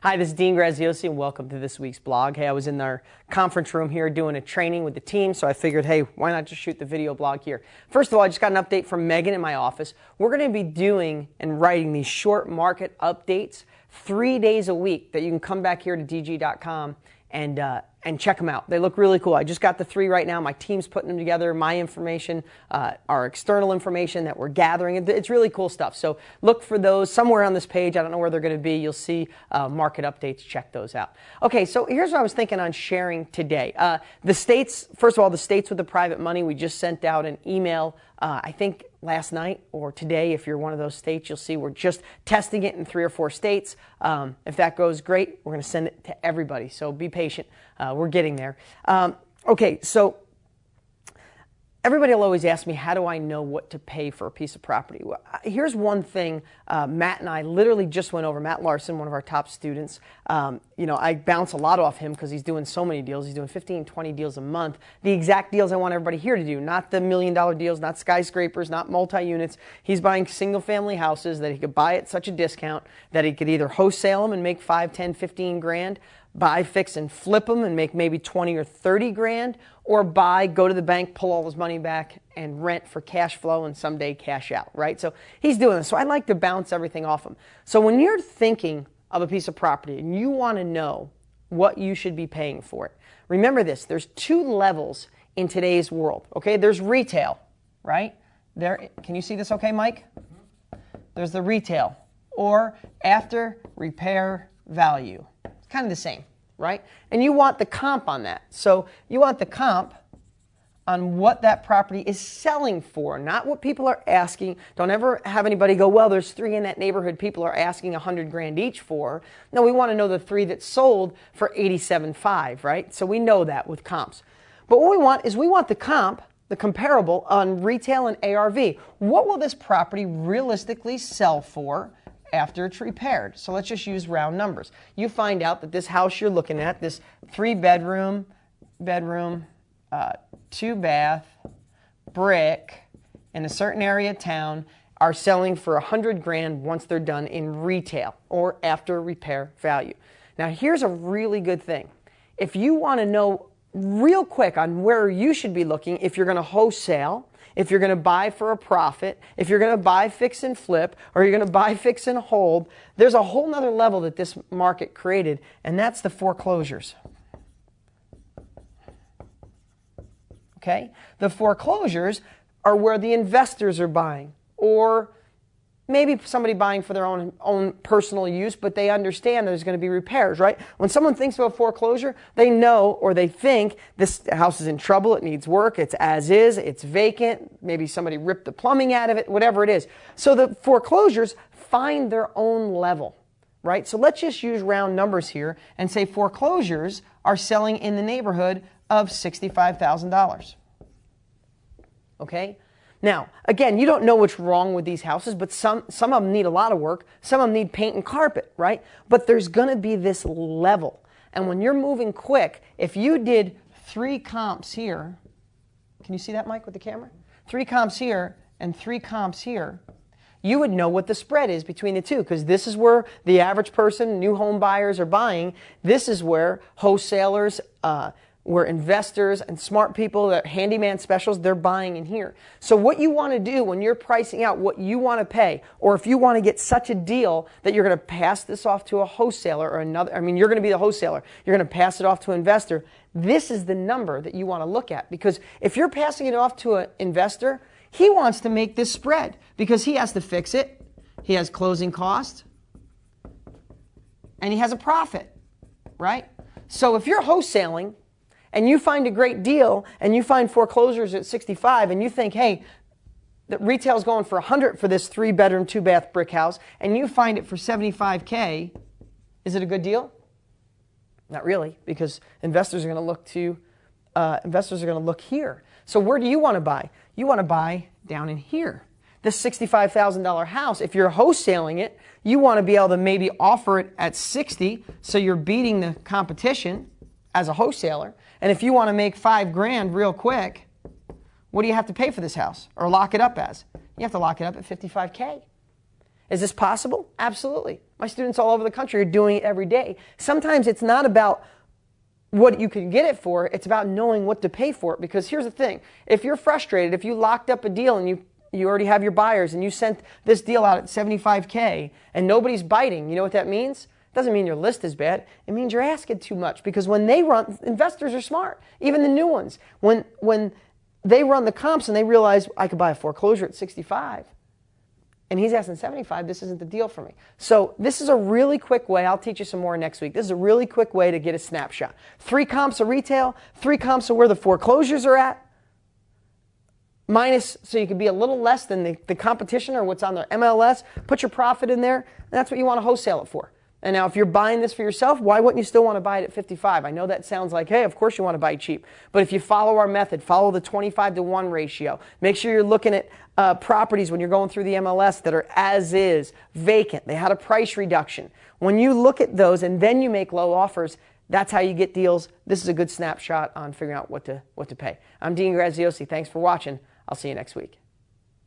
Hi, this is Dean Graziosi, and welcome to this week's blog. Hey, I was in our conference room here doing a training with the team, so I figured, hey, why not just shoot the video blog here? First of all, I just got an update from Megan in my office. We're going to be doing and writing these short market updates 3 days a week that you can come back here to dg.com and check them out. They look really cool. I just got the 3 right now. My team's putting them together. My information, our external information that we're gathering. It's really cool stuff. So look for those somewhere on this page. I don't know where they're going to be. You'll see market updates. Check those out. Okay, so here's what I was thinking on sharing today. The states, first of all, the states with the private money, we just sent out an email, I think last night or today. If you're one of those states, you'll see we're just testing it in 3 or 4 states. If that goes great, we're going to send it to everybody. So be patient. We're getting there. Okay, so everybody will always ask me, how do I know what to pay for a piece of property? Well, here's one thing Matt and I literally just went over. Matt Larson, one of our top students, I bounce a lot off him because he's doing so many deals. He's doing 15, 20 deals a month. The exact deals I want everybody here to do, not the $1 million deals, not skyscrapers, not multi-units. He's buying single-family houses that he could buy at such a discount that he could either wholesale them and make 5, 10, 15 grand, buy, fix, and flip them and make maybe 20 or 30 grand, or buy, go to the bank, pull all his money back, and rent for cash flow and someday cash out, right? So he's doing this. So I like to bounce everything off him. So when you're thinking of a piece of property and you want to know what you should be paying for it, remember this. There's 2 levels in today's world, okay? There's retail, right? There, can you see this okay, Mike? There's the retail, or after repair value. It's kind of the same, right? And you want the comp on that. So you want the comp on what that property is selling for, not what people are asking. Don't ever have anybody go, well, there's 3 in that neighborhood people are asking 100 grand each for. No, we want to know the 3 that sold for 87.5, right? So we know that with comps. But what we want is we want the comp, the comparable on retail and ARV. What will this property realistically sell for after it's repaired? So let's just use round numbers. You find out that this house you're looking at, this 3-bedroom, 2-bath, brick in a certain area of town are selling for 100 grand once they're done in retail or after repair value. Now here's a really good thing. If you want to know real quick on where you should be looking, if you're going to wholesale, if you're going to buy for a profit, if you're going to buy, fix, and flip, or you're going to buy, fix, and hold, there's a whole nother level that this market created, and that's the foreclosures. Okay? The foreclosures are where the investors are buying, or maybe somebody buying for their own personal use, but they understand there's going to be repairs, right? When someone thinks of a foreclosure, they know or they think this house is in trouble, it needs work, it's as is, it's vacant, maybe somebody ripped the plumbing out of it, whatever it is. So the foreclosures find their own level, right? So let's just use round numbers here and say foreclosures are selling in the neighborhood of $65,000. Okay? Now, again, you don't know what's wrong with these houses, but some of them need a lot of work. Some of them need paint and carpet, right? But there's going to be this level. And when you're moving quick, if you did 3 comps here, can you see that, Mike, with the camera? 3 comps here and 3 comps here, you would know what the spread is between the 2, because this is where the average person, new home buyers are buying. This is where wholesalers, where investors and smart people, that handyman specials, they're buying in here. So what you want to do when you're pricing out what you want to pay, or if you want to get such a deal that you're going to pass this off to a wholesaler or another, you're going to be the wholesaler, you're going to pass it off to an investor, this is the number that you want to look at. Because if you're passing it off to an investor, he wants to make this spread because he has to fix it, he has closing costs, and he has a profit, right? So if you're wholesaling, and you find a great deal, and you find foreclosures at 65, and you think, hey, the retail's going for 100 for this 3-bedroom, 2-bath brick house, and you find it for $75K, is it a good deal? Not really, because investors are going to look here. So where do you want to buy? You want to buy down in here. This $65,000 house, if you're wholesaling it, you want to be able to maybe offer it at 60, so you're beating the competition as a wholesaler. And if you want to make 5 grand real quick, what do you have to pay for this house or lock it up as? You have to lock it up at $55K. Is this possible? Absolutely. My students all over the country are doing it every day. Sometimes it's not about what you can get it for, it's about knowing what to pay for it. Because here's the thing, if you're frustrated, if you locked up a deal and you already have your buyers and you sent this deal out at $75K and nobody's biting, you know what that means? It doesn't mean your list is bad. It means you're asking too much, because when they run, investors are smart, even the new ones. When they run the comps and they realize I could buy a foreclosure at 65 and he's asking 75, this isn't the deal for me. So this is a really quick way. I'll teach you some more next week. This is a really quick way to get a snapshot. 3 comps of retail, 3 comps of where the foreclosures are at, minus, so you can be a little less than the competition or what's on the MLS. Put your profit in there, and that's what you want to wholesale it for. And now if you're buying this for yourself, why wouldn't you still want to buy it at 55? I know that sounds like, hey, of course you want to buy cheap. But if you follow our method, follow the 25-to-1 ratio, make sure you're looking at properties when you're going through the MLS that are as is, vacant, they had a price reduction. When you look at those and then you make low offers, that's how you get deals. This is a good snapshot on figuring out what to pay. I'm Dean Graziosi. Thanks for watching. I'll see you next week.